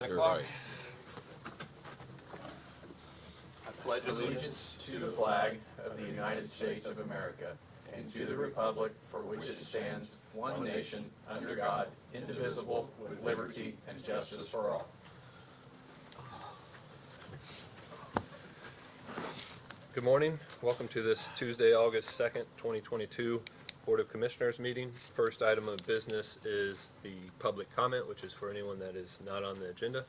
You're right. I pledge allegiance to the flag of the United States of America and to the republic for which it stands, one nation, under God, indivisible, with liberty and justice for all. Good morning. Welcome to this Tuesday, August 2nd, 2022 Board of Commissioners meeting. First item of business is the public comment, which is for anyone that is not on the agenda.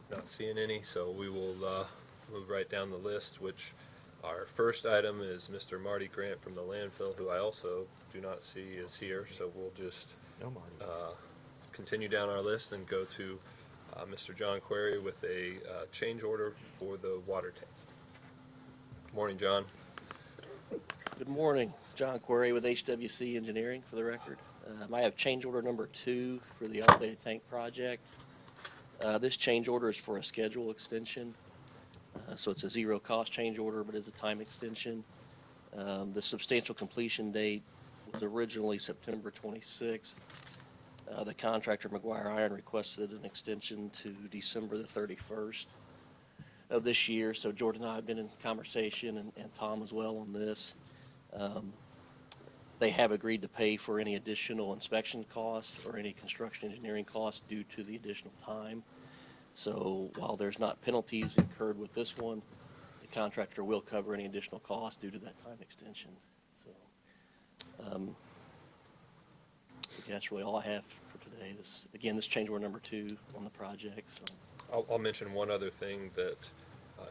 Not seeing any, so we will move right down the list, which our first item is Mr. Marty Grant from the landfill, who I also do not see is here, so we'll just continue down our list and go to Mr. John Query with a change order for the water tank. Morning, John. Good morning. John Query with HWC Engineering for the record. I have change order number 2 for the elevated tank project. This change order is for a schedule extension. So it's a zero cost change order, but it's a time extension. The substantial completion date was originally September 26th. The contractor, McGuire Iron, requested an extension to December the 31st. Of this year, so Jordan and I have been in conversation, and Tom as well on this. They have agreed to pay for any additional inspection costs or any construction engineering costs due to the additional time. So while there's not penalties incurred with this one, the contractor will cover any additional costs due to that time extension. So I think that's really all I have for today. This change order number 2 on the project. So. I'll mention one other thing that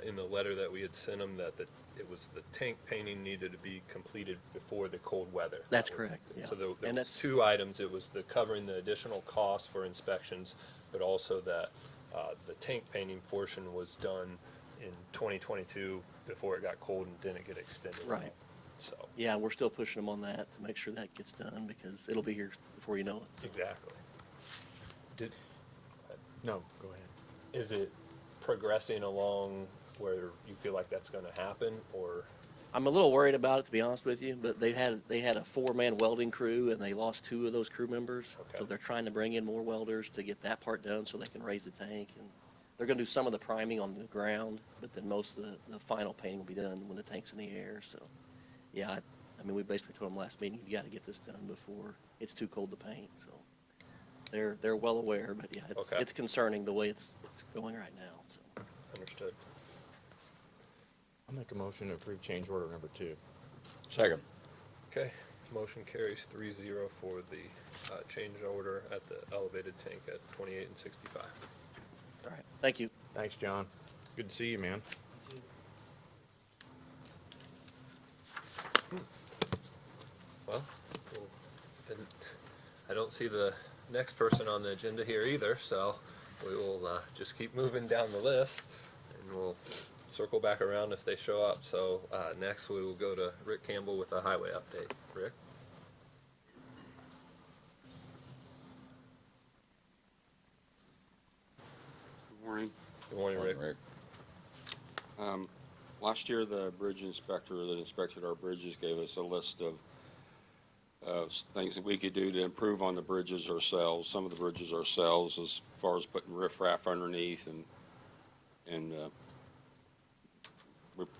in the letter that we had sent them, that it was the tank painting needed to be completed before the cold weather. That's correct. Yeah. So there was 2 items. It was the covering the additional costs for inspections, but also that the tank painting portion was done in 2022 before it got cold and didn't get extended. Right. So. Yeah, we're still pushing them on that to make sure that gets done because it'll be here before you know it. Exactly. No, go ahead. Is it progressing along where you feel like that's going to happen, or? I'm a little worried about it, to be honest with you, but they had a 4-man welding crew and they lost 2 of those crew members. Okay. So they're trying to bring in more welders to get that part done so they can raise the tank. And they're going to do some of the priming on the ground, but then most of the final painting will be done when the tank's in the air. So, yeah, I mean, we basically told them last meeting, you got to get this done before it's too cold to paint. So they're well aware, but yeah, it's concerning the way it's going right now. So. Understood. I'll make a motion to approve change order number 2. Second. Okay, motion carries 3-0 for the change order at the elevated tank at 28 and 65. All right, thank you. Thanks, John. Good to see you, man. Well, then I don't see the next person on the agenda here either, so we will just keep moving down the list, and we'll circle back around if they show up. So next we will go to Rick Campbell with a highway update. Rick? Good morning. Good morning, Rick. Last year, the bridge inspector that inspected our bridges gave us a list of things that we could do to improve on the bridges ourselves, some of the bridges ourselves, as far as putting riffraff underneath and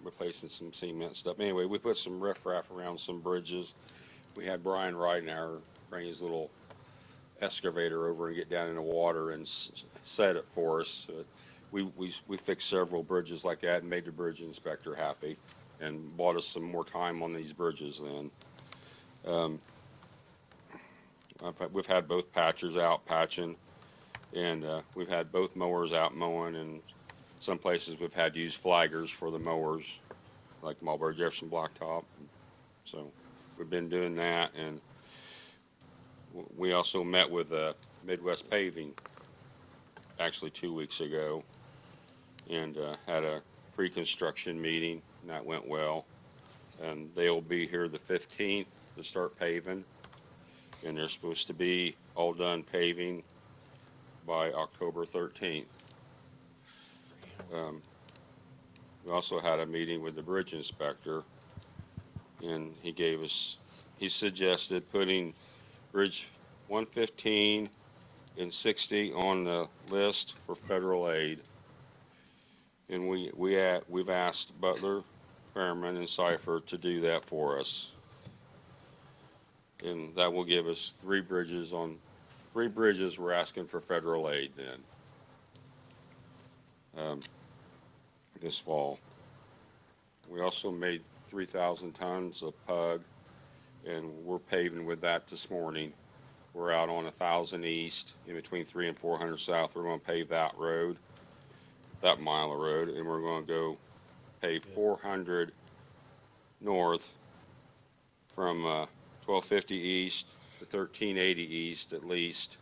replacing some cement stuff. Anyway, we put some riffraff around some bridges. We had Brian Ridenhour bring his little excavator over and get down in the water and set it for us. We fixed several bridges like that and made the bridge inspector happy and bought us some more time on these bridges then. We've had both patchers out patching, and we've had both mowers out mowing, and some places we've had to use flaggers for the mowers, like Marlboro Jefferson Blacktop. So we've been doing that, and we also met with Midwest Paving actually 2 weeks ago and had a pre-construction meeting, and that went well. And they'll be here the 15th to start paving, and they're supposed to be all done paving by October 13th. We also had a meeting with the bridge inspector, and he suggested putting Bridge 115 and 60 on the list for federal aid. And we've asked Butler, Fairman, and Cipher to do that for us. And that will give us 3 bridges we're asking for federal aid then. This fall. We also made 3,000 tons of PUG, and we're paving with that this morning. We're out on 1,000 east, in between 300 and 400 south. We're gonna pave that road, that mile of road, and we're gonna go pave 400 north from 1250 east to 1380 east at least.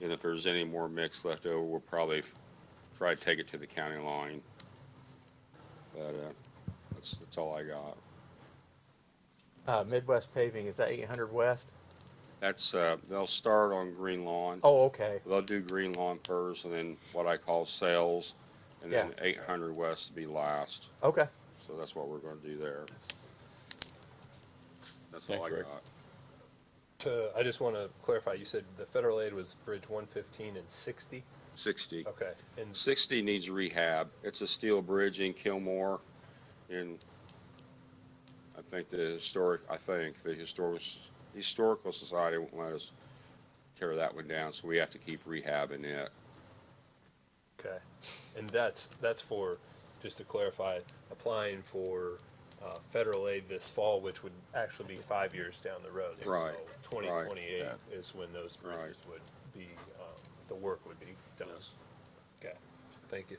And if there's any more mix left over, we'll probably try to take it to the county line. But that's all I got. Midwest Paving, is that 800 West? That's they'll start on Green Lawn. Oh, okay. They'll do Green Lawn first, and then what I call sales, and then Yeah. 800 West to be last. Okay. So that's what we're going to do there. That's all I Thanks, Rick. got. I just want to clarify, you said the federal aid was Bridge 115 and 60? 60. Okay, and 60 needs rehab. It's a steel bridge in Kilmore, and I think the historical society won't let us tear that one down, so we have to keep rehabbing it. okay, and that's for, just to clarify, applying for federal aid this fall, which would actually be 5 years down the road. Right, So 2028 right. is when those Right. bridges would be, the work would be done. Yes. Okay, thank you.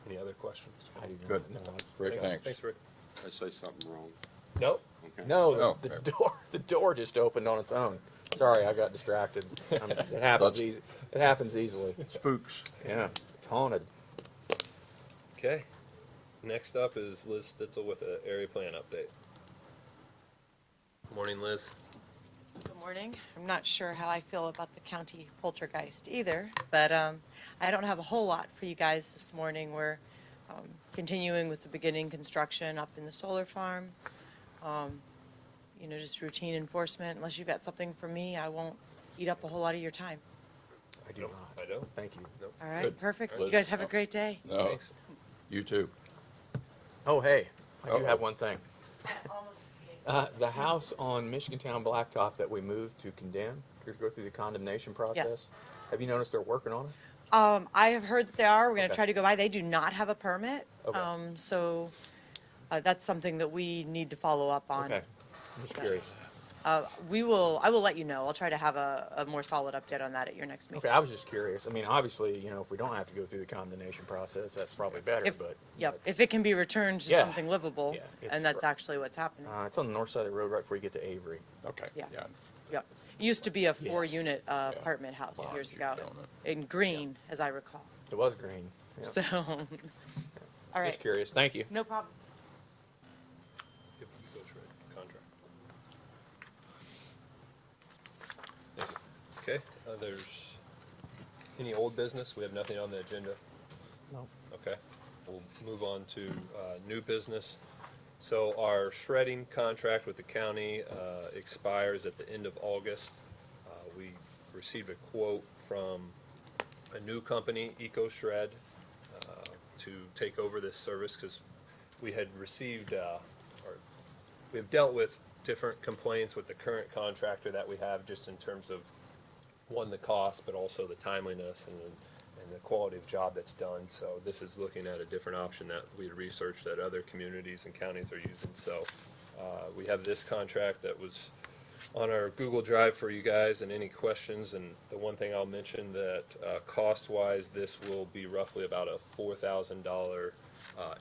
Any other questions? I do not Good. know. Rick, thanks. Thanks, Rick. Did I say something wrong? Nope. Okay. No, Oh, the okay. the door just opened on its own. Sorry, I got distracted. It happens That's- It happens easily. Spooks. Yeah, it's haunted. Okay. Next up is Liz Stitzel with an area plan update. Morning, Liz. Good morning. I'm not sure how I feel about the county poltergeist either, but I don't have a whole lot for you guys this morning. We're continuing with the beginning construction up in the solar farm. Just routine enforcement. Unless you've got something for me, I won't eat up a whole lot of your time. I do Nope, not. I don't. Thank you. Nope. All right, Good. perfect. Liz, You guys have a great day. No, Thanks. you too. Oh, hey, I do Uh-oh. have one thing. Almost escaped. The house on Michigan Town Blacktop that we moved to condemn, to go through the condemnation process. Have you noticed they're working on it? I have heard that they are. We're going to Okay. try to go by. They do not have a permit. Okay. So that's something that we need to follow up on. Okay, I'm just curious. I will let you know. I'll try to have a more solid update on that at your next meeting. Okay, I was just curious. I mean, obviously, if we don't have to go through the condemnation process, that's probably better, If, but. yep, if it can be returned to Yeah. something livable, Yeah, it's and that's r- actually what's happening. It's on the north side of the road right before you get to Avery. Okay, Yeah. yeah. Yep. It used to be a 4-unit Yeah. apartment house Wow, years you're ago, killing in green, as I recall. It was green. Yeah. So, all Just right, curious. Thank you. no problem. Give the Eco Shred contract. Thank you. Okay, there's any old business? We have nothing on the agenda. No. Okay, we'll move on to new business. So our shredding contract with the county expires at the end of August. We received a quote from a new company, Eco Shred, to take over this service because we had received, or we've dealt with different complaints with the current contractor that we have, just in terms of, one, the cost, but also the timeliness and the quality of job that's done. So this is looking at a different option that we had researched that other communities and counties are using. So we have this contract that was on our Google Drive for you guys, and any questions. And the one thing I'll mention that cost-wise, this will be roughly about a $4,000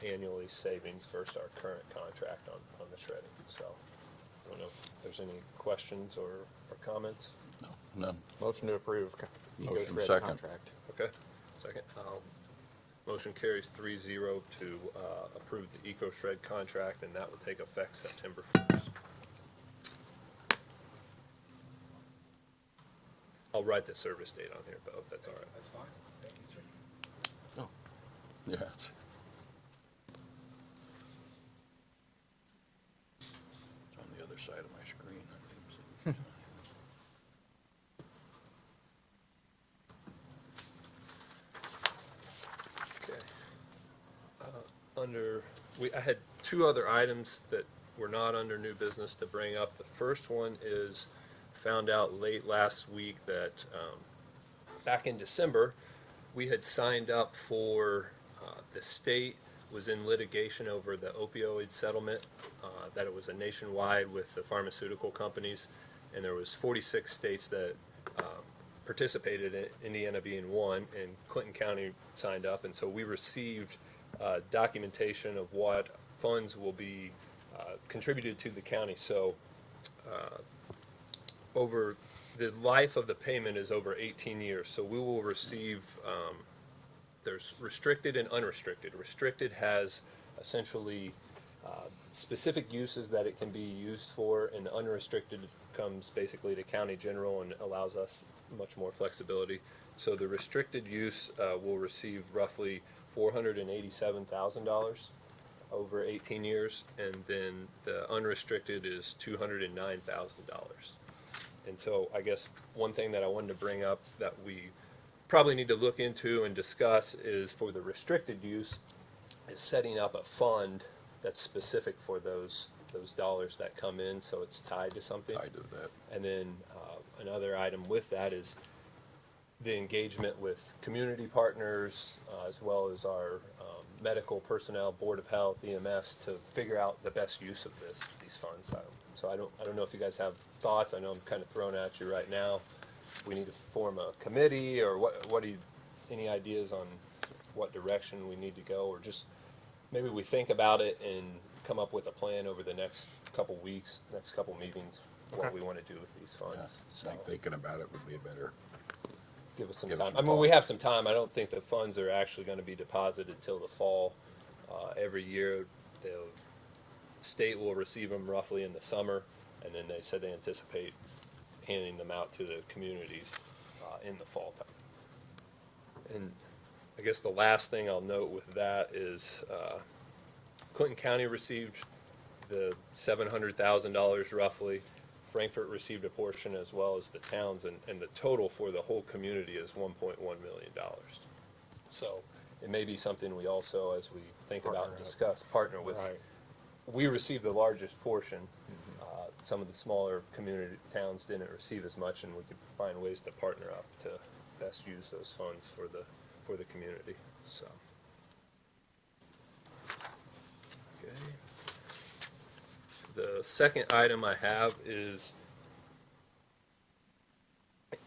annually savings versus our current contract on the shredding. So I don't know if there's any questions or comments. None. Motion to approve Eco Motion Shred second. contract. Okay, second. Motion carries 3-0 to approve the Eco Shred contract, and that will take effect September 1st. I'll write the service date on here, though, if that's all right. That's fine. Thank you, sir. Yeah, it's on the other side of my screen. I didn't see. I had two other items that were not under new business to bring up. The first one is, found out late last week that back in December, we had signed up for, the state was in litigation over the opioid settlement, that it was a nationwide with the pharmaceutical companies, and there was 46 states that participated, in Indiana being one, and Clinton County signed up, and so we received documentation of what funds will be contributed to the county. So over the life of the payment is over 18 years, so we will receive, there's restricted and unrestricted. Restricted has essentially specific uses that it can be used for, and unrestricted comes basically to county general and allows us much more flexibility. So the restricted use will receive roughly $487,000 over 18 years, and then the unrestricted is $209,000. And so I guess one thing that I wanted to bring up that we probably need to look into and discuss is, for the restricted use, is setting up a fund that's specific for those dollars that come in, so it's tied to something. I do that. And then another item with that is the engagement with community partners, as well as our medical personnel, Board of Health, EMS, to figure out the best use of these funds. So I don't know if you guys have thoughts. I know I'm kind of throwing at you right now. We need to form a committee, or what do you, any ideas on what direction we need to go, or just maybe we think about it and come up with a plan over the next couple weeks, next couple meetings, what we want to do with these Yeah, funds. I So think thinking about it would be better. give us some give us time. some I mean, we thought. have some time. I don't think the funds are actually going to be deposited till the fall. Every year, the state will receive them roughly in the summer, and then they said they anticipate handing them out to the communities in the fall time. And I guess the last thing I'll note with that is Clinton County received the $700,000 roughly. Frankfurt received a portion, as well as the towns, and the total for the whole community is $1.1 million. So it may be something we also, as we think about and discuss, partner with. We received the largest portion. Some of the smaller community towns didn't receive as much, and we could find ways to partner up to best use those funds for the community, so. Okay. The second item I have is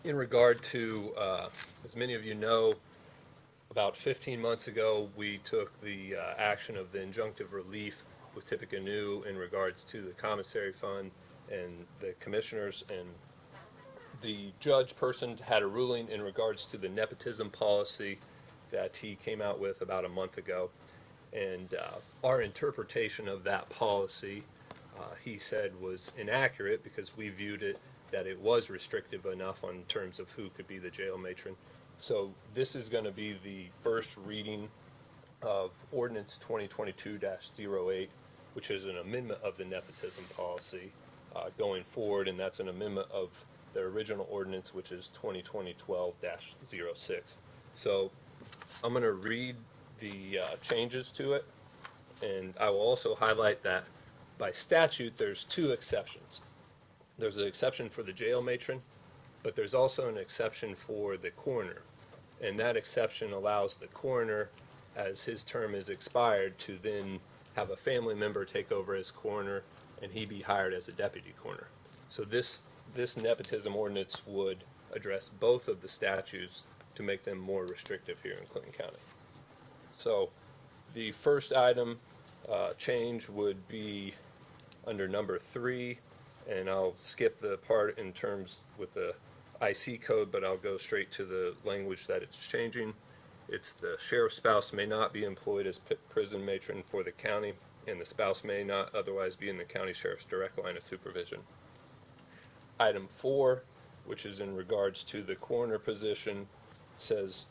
in regard to, as many of you know, about 15 months ago, we took the action of the injunctive relief with Tippecanoe in regards to the commissary fund and the commissioners, and the judge person had a ruling in regards to the nepotism policy that he came out with about a month ago. And our interpretation of that policy, he said, was inaccurate, because we viewed it that it was restrictive enough on terms of who could be the jail matron. So this is going to be the first reading of Ordinance 2022-08, which is an amendment of the nepotism policy going forward, and that's an amendment of the original ordinance, which is 2020-12-06. So I'm going to read the changes to it, and I will also highlight that by statute, there's two exceptions. There's an exception for the jail matron, but there's also an exception for the coroner. And that exception allows the coroner, as his term is expired, to then have a family member take over as coroner, and he be hired as a deputy coroner. So this nepotism ordinance would address both of the statutes to make them more restrictive here in Clinton County. So the first item change would be under number 3, and I'll skip the part in terms with the IC code, but I'll go straight to the language that it's changing. It's the sheriff's spouse may not be employed as prison matron for the county, and the spouse may not otherwise be in the county sheriff's direct line of supervision. Item 4, which is in regards to the coroner position, says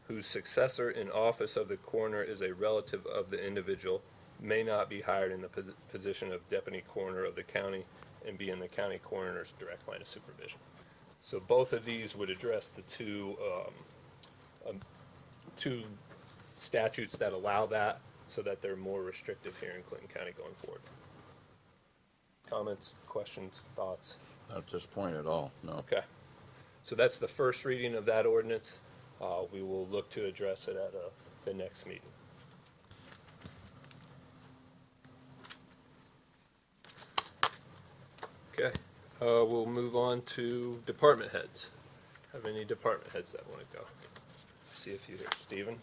whose successor in office of the coroner is a relative of the individual may not be hired in the position of deputy coroner of the county and be in the county coroner's direct line of supervision. So both of these would address the two statutes that allow that. so that they're more restrictive here in Clinton County going forward. Comments, questions, thoughts? Not at this point at all, no. Okay. So that's the first reading of that ordinance. We will look to address it at the next meeting. Okay, we'll move on to department heads. Have any department heads that want to go? See if you hear. Stephen?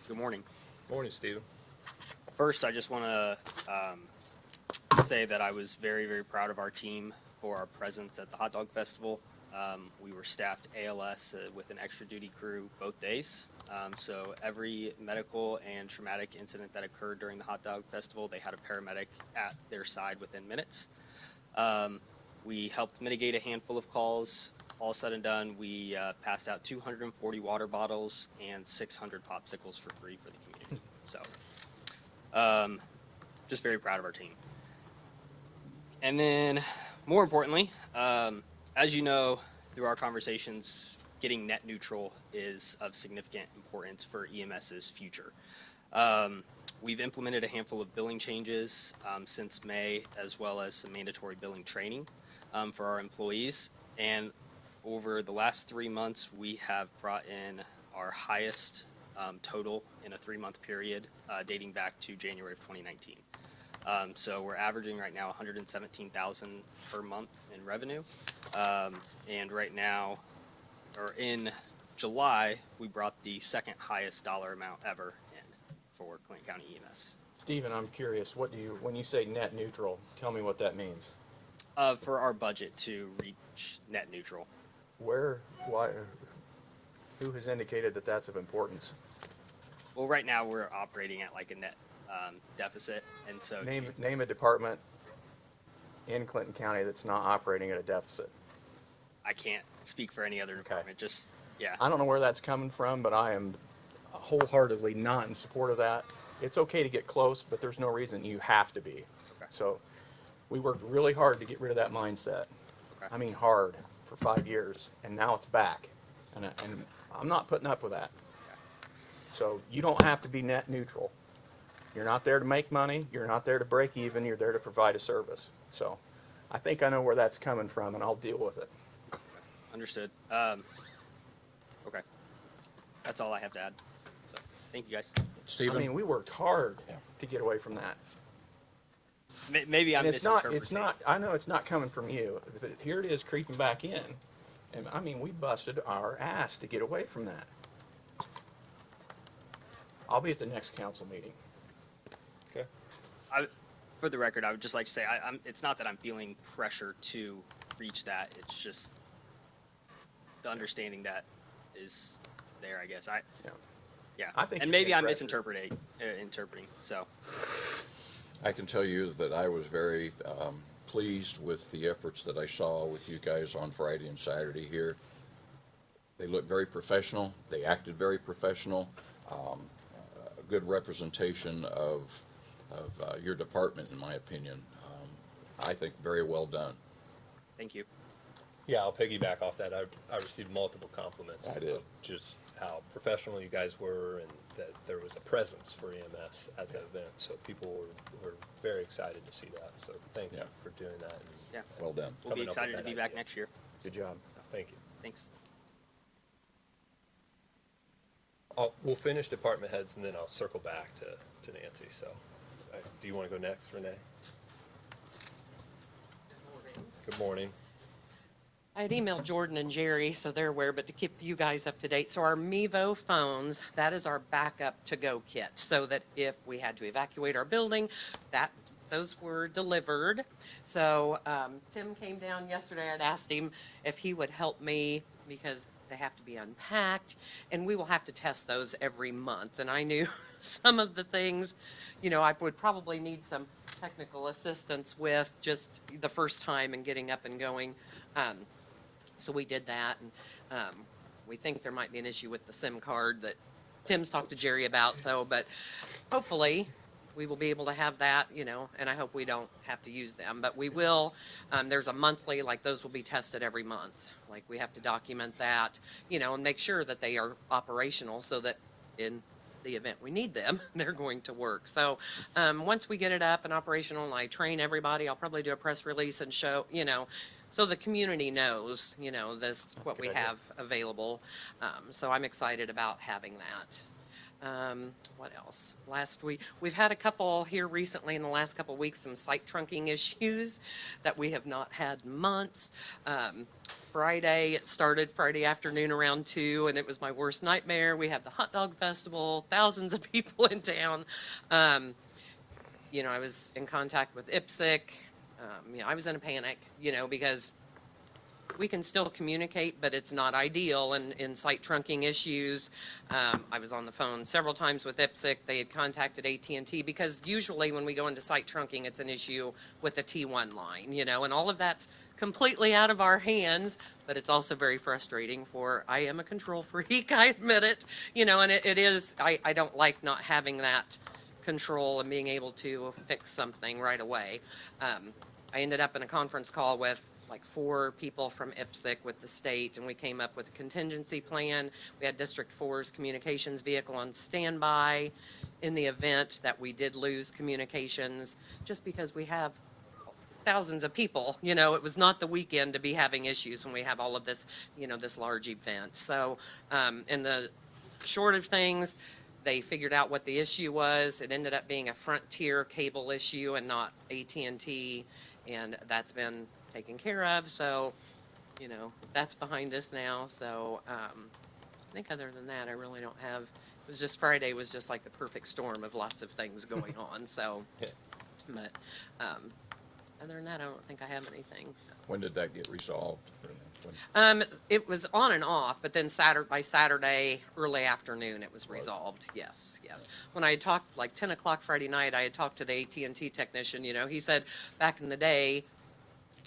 Good morning. Morning, Stephen. First, I just want to say that I was very, very proud of our team for our presence at the Hot Dog Festival. We were staffed ALS with an extra duty crew both days. So every medical and traumatic incident that occurred during the Hot Dog Festival, they had a paramedic at their side within minutes. We helped mitigate a handful of calls. All said and done, we passed out 240 water bottles and 600 popsicles for free for the community. So just very proud of our team. And then, more importantly, as you know, through our conversations, getting net neutral is of significant importance for EMS's future. We've implemented a handful of billing changes since May, as well as some mandatory billing training for our employees. And over the last 3 months, we have brought in our highest total in a 3-month period dating back to January of 2019. So we're averaging right now $117,000 per month in revenue. And right now, or in July, we brought the second highest dollar amount ever in for Clinton County EMS. Stephen, I'm curious, when you say net neutral, tell me what that means. For our budget to reach net neutral. Why, who has indicated that that's of importance? Well, right now we're operating at like a net deficit, and so Name a department in Clinton County that's not operating at a deficit. I can't speak for any other department. Just yeah. I don't know where that's coming from, but I am wholeheartedly not in support of that. It's okay to get close, but there's no reason you have to be. Okay. So we worked really hard to get rid of that mindset. Okay. I mean hard, for 5 years, and now it's back. And I'm not putting up with that. Okay. So you don't have to be net neutral. You're not there to make money. You're not there to break even. You're there to provide a service. So I think I know where that's coming from, and I'll deal with it. Understood. Okay. That's all I have to add. So, thank you guys. Stephen? I mean, we worked hard Yeah. to get away from that. Maybe I'm And it's not, misinterpreting. I know it's not coming from you. Here it is creeping back in. And I mean, we busted our ass to get away from that. I'll be at the next council meeting. Okay. For the record, I would just like to say it's not that I'm feeling pressure to reach that. It's just the understanding that is there, I guess. Yeah. I think and you're maybe being I'm pressured. interpreting. So I can tell you that I was very pleased with the efforts that I saw with you guys on Friday and Saturday here. They looked very professional. They acted very professional. A good representation of your department, in my opinion. I think very well done. thank you. Yeah, I'll piggyback off that. I received multiple compliments. I did. Of just how professional you guys were and that there was a presence for EMS at the event. So people were very excited to see that. So thank you Yeah. for doing that. And Yeah. Well done. We'll be coming up with excited to that be back idea. next year. Good job. Thank you. Thanks. We'll finish department heads and then I'll circle back to Nancy. So do you want to go next, Renee? Good morning. I had emailed Jordan and Jerry, so they're aware, but to keep you guys up to date. So our Mevo phones, that is our backup to-go kit, so that if we had to evacuate our building, those were delivered. So Tim came down yesterday. I'd asked him if he would help me because they have to be unpacked, and we will have to test those every month. And I knew some of the things, I would probably need some technical assistance with just the first time and getting up and going. So we did that, and we think there might be an issue with the SIM card that Tim's talked to Jerry about. But hopefully we will be able to have that, and I hope we don't have to use them, but we will. There's a monthly, like those will be tested every month. Like we have to document that, and make sure that they are operational so that in the event we need them, they're going to work. So once we get it up and operational and I train everybody, I'll probably do a press release and show, so the community knows, what we have available. So I'm excited about having that. What else? Last week, we've had a couple here recently in the last couple of weeks, some site trunking issues that we have not had in months. Friday, it started Friday afternoon around 2, and it was my worst nightmare. We have the hot dog festival, thousands of people in town. I was in contact with IPSC. I was in a panic, because we can still communicate, but it's not ideal in site trunking issues. I was on the phone several times with IPSC. They had contacted AT&T because usually when we go into site trunking, it's an issue with the T1 line, and all of that's completely out of our hands, but it's also very frustrating I am a control freak, I admit it, and it is, I don't like not having that control and being able to fix something right away. I ended up in a conference call with like 4 people from IPSC with the state, and we came up with a contingency plan. We had District 4's communications vehicle on standby in the event that we did lose communications, just because we have thousands of people. It was not the weekend to be having issues when we have all of this, this large event. So, in the short of things, they figured out what the issue was. It ended up being a Frontier cable issue and not AT&T, and that's been taken care of. So, that's behind us now. So, I think other than that, I really don't have, it was just Friday was just like the perfect storm of lots of things going on. So, but, other than that, I don't think I have anything. So. When did that get resolved? It was on and off, but then by Saturday, early afternoon, it was resolved. Yes. When I had talked, like 10 o'clock Friday night, I had talked to the AT&T technician, he said back in the day,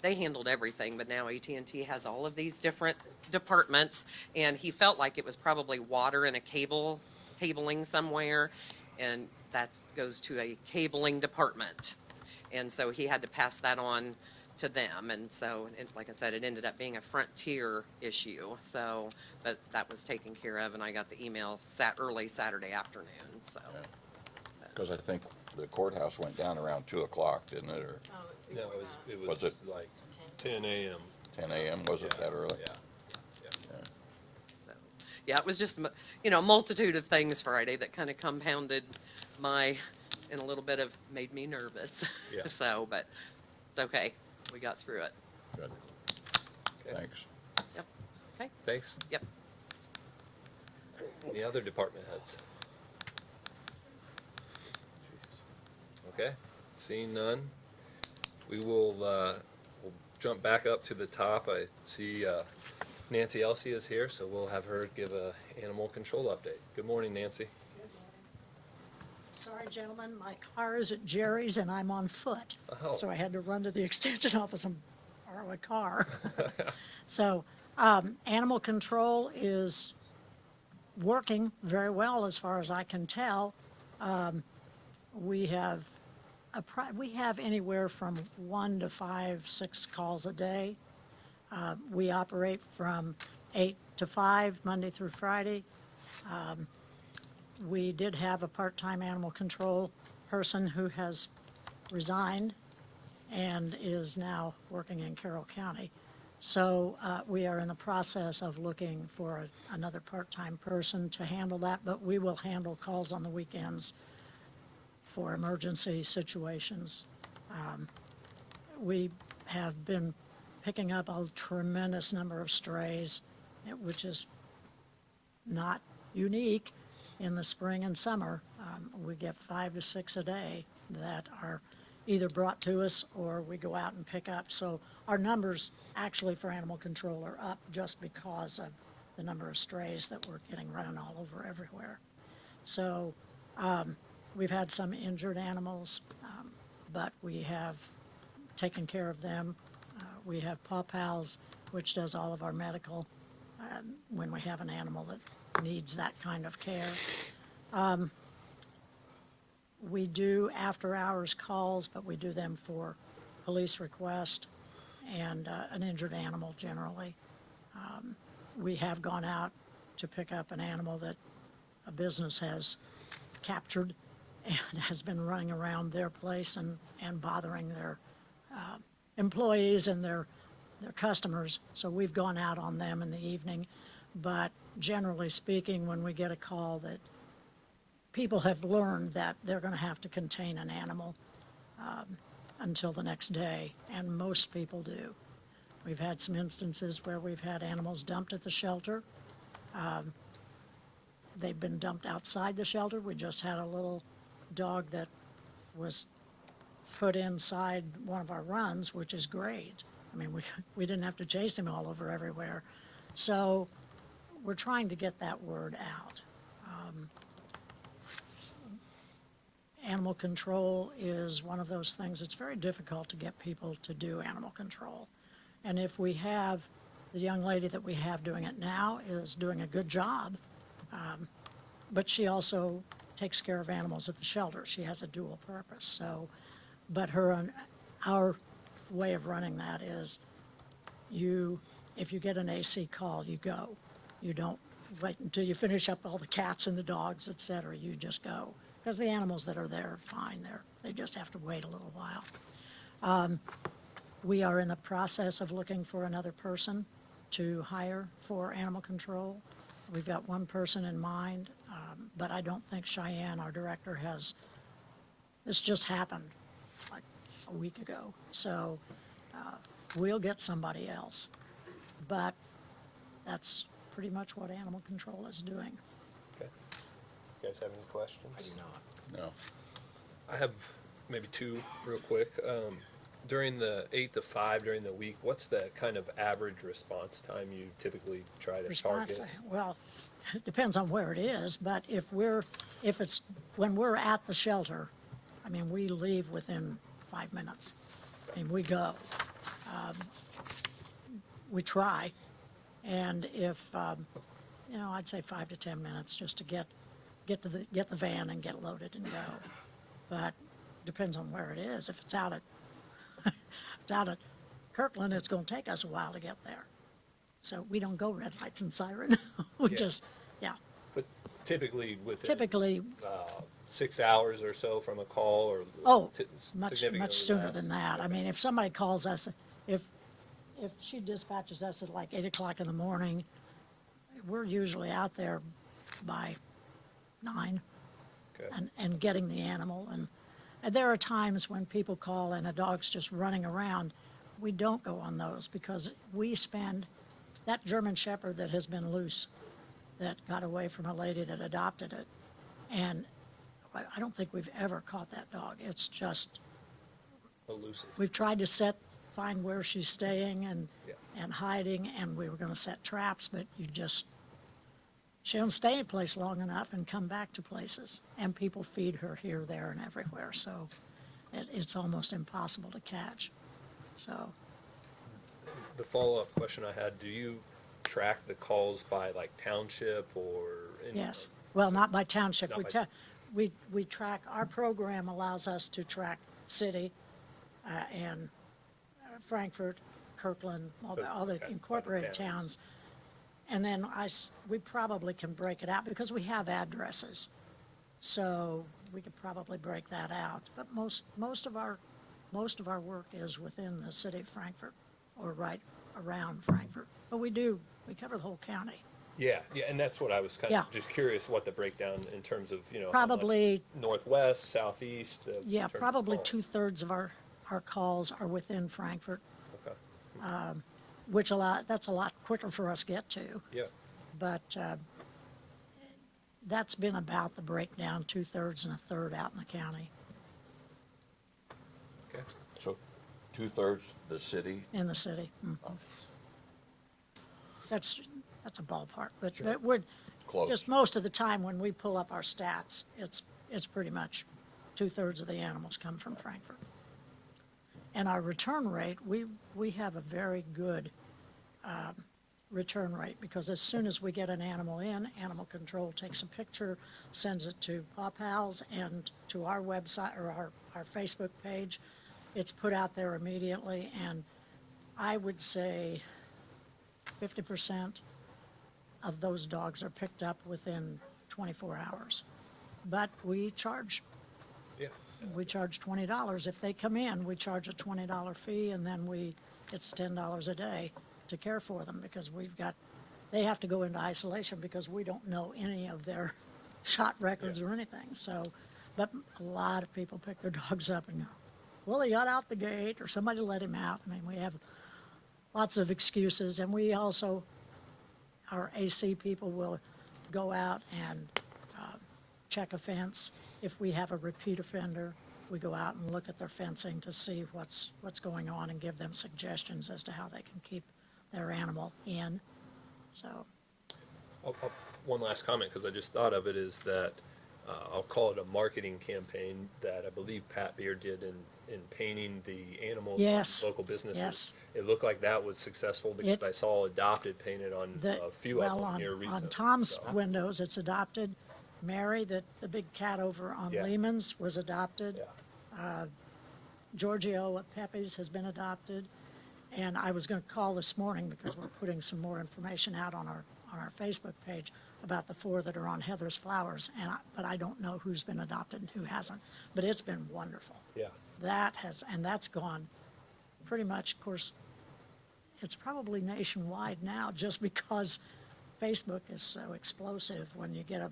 they handled everything, but now AT&T has all of these different departments, and he felt like it was probably water in a cabling somewhere, and that goes to a cabling department. And so he had to pass that on to them. And so, like I said, it ended up being a Frontier issue. So, but that was taken care of, and I got the email early Saturday afternoon. So, Because I think the courthouse went down around 2 o'clock, didn't it, or No, it was Was it- like 10 a.m. 10 a.m.? Was it that early? Yeah. so yeah, it was just a multitude of things Friday that kind of compounded and a little bit of made me nervous. Yeah. So, but it's okay. We got through it. Good. Okay. Thanks. Yep. Okay. Thanks. Yep. Any other department heads? Okay, seeing none, we will we'll jump back up to the top. I see Nancy Elsey is here, so we'll have her give a animal control update. Good morning, Nancy. Sorry, gentlemen, my car is at Jerry's and I'm on foot. Oh. So I had to run to the extension office and borrow a car. So, animal control is working very well as far as I can tell. We have anywhere from 1 to 5, 6 calls a day. We operate from 8 to 5, Monday through Friday. We did have a part-time animal control person who has resigned and is now working in Carroll County. So we are in the process of looking for another part-time person to handle that, but we will handle calls on the weekends for emergency situations. We have been picking up a tremendous number of strays, which is not unique in the spring and summer. We get 5 to 6 a day that are either brought to us or we go out and pick up. So our numbers actually for animal control are up just because of the number of strays that we're getting running all over everywhere. So we've had some injured animals, but we have taken care of them. We have Paw Pals, which does all of our medical when we have an animal that needs that kind of care. We do after-hours calls, but we do them for police request and an injured animal generally. We have gone out to pick up an animal that a business has captured and has been running around their place and bothering their employees and their customers. So we've gone out on them in the evening. But generally speaking, when we get a call that people have learned that they're going to have to contain an animal until the next day, and most people do. We've had some instances where we've had animals dumped at the shelter. They've been dumped outside the shelter. We just had a little dog that was put inside one of our runs, which is great. I mean, we didn't have to chase him all over everywhere. So we're trying to get that word out. Animal control is one of those things, it's very difficult to get people to do animal control. And if we have, the young lady that we have doing it now is doing a good job, but she also takes care of animals at the shelter. She has a dual purpose, so, but our way of running that is if you get an AC call, you go. You don't wait until you finish up all the cats and the dogs, et cetera, you just go. Because the animals that are there are fine, they just have to wait a little while. We are in the process of looking for another person to hire for animal control. We've got one person in mind, but I don't think Cheyenne, our director, this just happened like a week ago. So we'll get somebody else. But that's pretty much what animal control is doing. Okay. You guys have any questions? I do not. No. I have maybe two real quick. During the 8 to 5 during the week, what's the kind of average response time you typically try to Response, target? well, it depends on where it is, but if it's, when we're at the shelter, I mean, we leave within 5 minutes. I mean, we go. We try, and if, I'd say 5 to 10 minutes just to get the van and get loaded and go. But depends on where it is. If it's out at Kirkland, it's going to take us a while to get there. So we don't go red lights and siren. We Yeah. just, But typically within typically, 6 hours or so from a call, or much significantly sooner less? than that. I mean, if somebody calls us, if she dispatches us at like 8 o'clock in the morning, we're usually out there by 9 Okay. and getting the animal. And there are times when people call and a dog's just running around. We don't go on those because we spend, that German Shepherd that has been loose, that got away from a lady that adopted it, and I don't think we've ever caught that dog. It's just, Elusive. we've tried to find where she's staying and Yeah. hiding, and we were going to set traps, but she don't stay in a place long enough and come back to places. And people feed her here, there, and everywhere, so it's almost impossible to catch. So, The follow-up question I had, do you track the calls by like township or? yes. Well, not by township. Not by- We track, our program allows us to track city and Frankfurt, Kirkland, all the Okay, incorporated other towns. towns. And then we probably can break it out because we have addresses. So we could probably break that out. But most of our work is within the city of Frankfurt or right around Frankfurt. But we cover the whole county. Yeah, and that's what I was kind Yeah. of just curious what the breakdown in terms of, how much Probably, northwest, southeast. in yeah, terms of probably calls. 2/3 of our calls are within Frankfurt, Okay. that's a lot quicker for us to get to. Yeah. But that's been about the breakdown, 2/3 and 1/3 out in the county, Okay. So 2/3 the city? in the city. Mhm. Oh, That's a ballpark, but we're, Close. just most of the time when we pull up our stats, it's pretty much 2/3 of the animals come from Frankfurt. And our return rate, we have a very good return rate, because as soon as we get an animal in, animal control takes a picture, sends it to Paw Pals and to our website or our Facebook page. It's put out there immediately, and I would say 50% of those dogs are picked up within 24 hours. But we charge Yeah. $20. If they come in, we charge a $20 fee, and then it's $10 a day to care for them, because they have to go into isolation because we don't know any of their shot records or anything, so, but a lot of people pick their dogs up and go, well, he got out the gate, or somebody let him out. I mean, we have lots of excuses, and we also, our AC people will go out and check a fence. If we have a repeat offender, we go out and look at their fencing to see what's going on and give them suggestions as to how they can keep their animal in. So, One last comment, because I just thought of it, is that I'll call it a marketing campaign that I believe Pat Beard did in painting the animals Yes. on local businesses. Yes. It looked like that was successful because I saw Adopted painted on a few of them here recently. on Tom's so. windows, it's Adopted. Mary, the big cat over on Yeah. Lehman's, was adopted. Yeah. Giorgio at Pepe's has been adopted. And I was going to call this morning because we're putting some more information out on our Facebook page about the 4 that are on Heather's Flowers, but I don't know who's been adopted and who hasn't. But it's been wonderful. Yeah. That's gone pretty much, of course, it's probably nationwide now just because Facebook is so explosive when you get a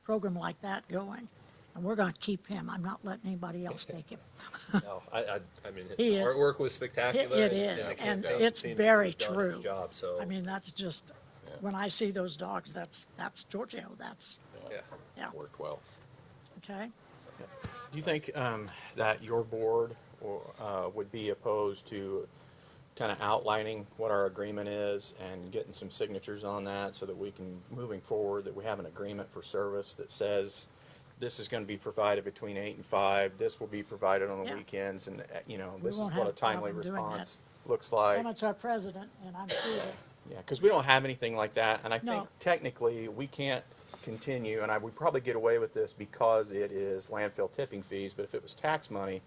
program like that going. And we're going to keep him. I'm not letting anybody else take him. No, I mean, He the is. artwork was spectacular. It is, the and campaign it's seems to very have done its true. job, so. I mean, that's just, when I see those dogs, that's Giorgio, Yeah. yeah, Worked well. okay? Do you think that your board would be opposed to kind of outlining what our agreement is and getting some signatures on that so that we can, moving forward, that we have an agreement for service that says this is going to be provided between 8 and 5, this will be provided on the Yeah. weekends, and, We this is won't what have a a timely problem doing that. response looks like. And it's our president, and I'm sure that Yeah, because we don't have anything like that, and I think No. technically we can't continue, and I would probably get away with this because it is landfill tipping fees, but if it was tax money,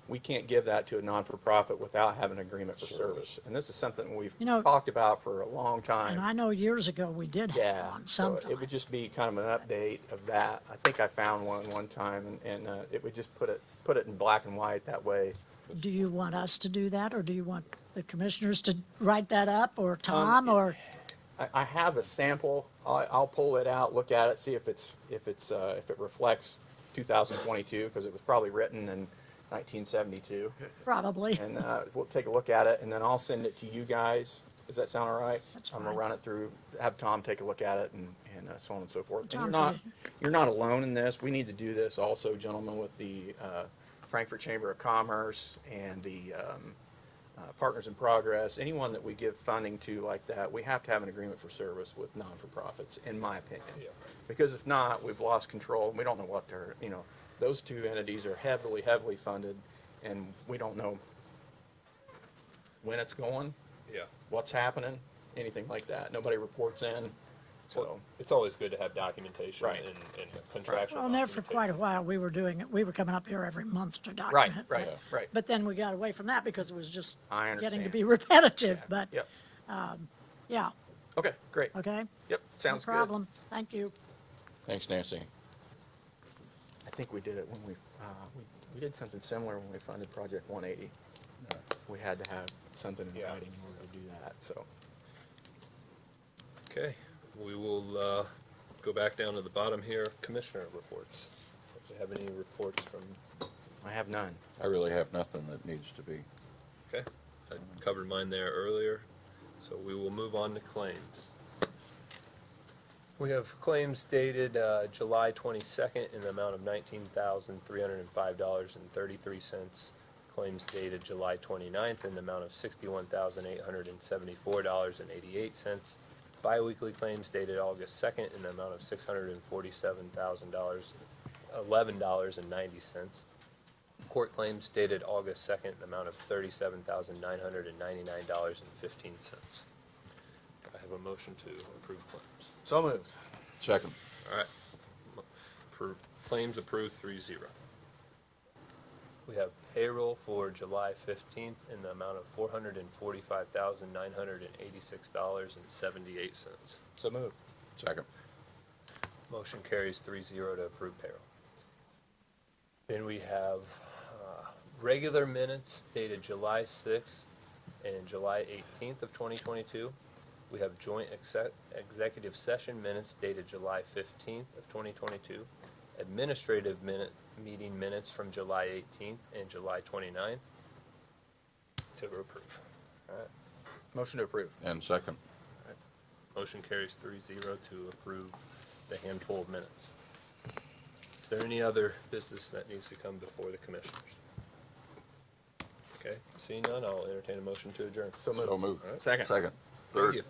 we can't give that to a non-for-profit without having an agreement for service. And this is something we've You know- talked about for a long and time. I know years ago we did have Yeah, one so sometime. it would just be kind of an update of that. I think I found one time, and it would just put it in black and white that way. Do you want us to do that, or do you want the commissioners to write that up, or Tom, or? I have a sample. I'll pull it out, look at it, see if it reflects 2022, because it was probably written in 1972. Probably. And we'll take a look at it, and then I'll send it to you guys. Does that sound all right? That's I'm gonna fine. run it through, have Tom take a look at it, and so on and so forth. And Tom, you're not alone in this. We need to do this also, gentlemen, with the Frankfurt Chamber of Commerce and the Partners in Progress. Anyone that we give funding to like that, we have to have an agreement for service with non-for-profits, in my opinion. Yeah. Because if not, we've lost control, and we don't know what they're, those two entities are heavily, heavily funded, and we don't know when it's going, Yeah. what's happening, anything like that. Nobody reports in, so. It's always good to have documentation Right. and contractual Well, there for documentation. quite a while, we were doing it, we were coming up here every month to Right, document. right, but- right. But then we got away from that because it was just I getting to understand. be repetitive, but, Yep, yeah, okay, great. okay? Yep, sounds good. No problem, thank you. Thanks, Nancy. I think we did it when we did something similar when we funded Project 180. We had to have something in Yeah. writing in order to do that, so. Okay, we will go back down to the bottom here, commissioner reports. If you have any reports from, I have none. I really have nothing that needs to be. okay, I covered mine there earlier, so we will move on to claims. We have claims dated July 22nd in the amount of $19,305.33. Claims dated July 29th in the amount of $61,874.88. Biweekly claims dated August 2nd in the amount of $647,011.90. Court claims dated August 2nd in the amount of $37,999.15. Do I have have a motion to approve claims? So moved. Second. All right. Claims approved 3-0. We have payroll for July 15th in the amount of $445,986.78. So moved. Second. Motion carries 3-0 to approve payroll. Then we have regular minutes dated July 6th and July 18th of 2022. We have joint executive session minutes dated July 15th of 2022. Administrative meeting minutes from July 18th and July 29th to approve. All right. Motion to approve. And second. Motion carries 3-0 to approve the handful of minutes. Is there any other business that needs to come before the commissioners? Okay, seeing none, I'll entertain a motion to adjourn. So moved. So moved. All right. Second. Second. Thank Third. you.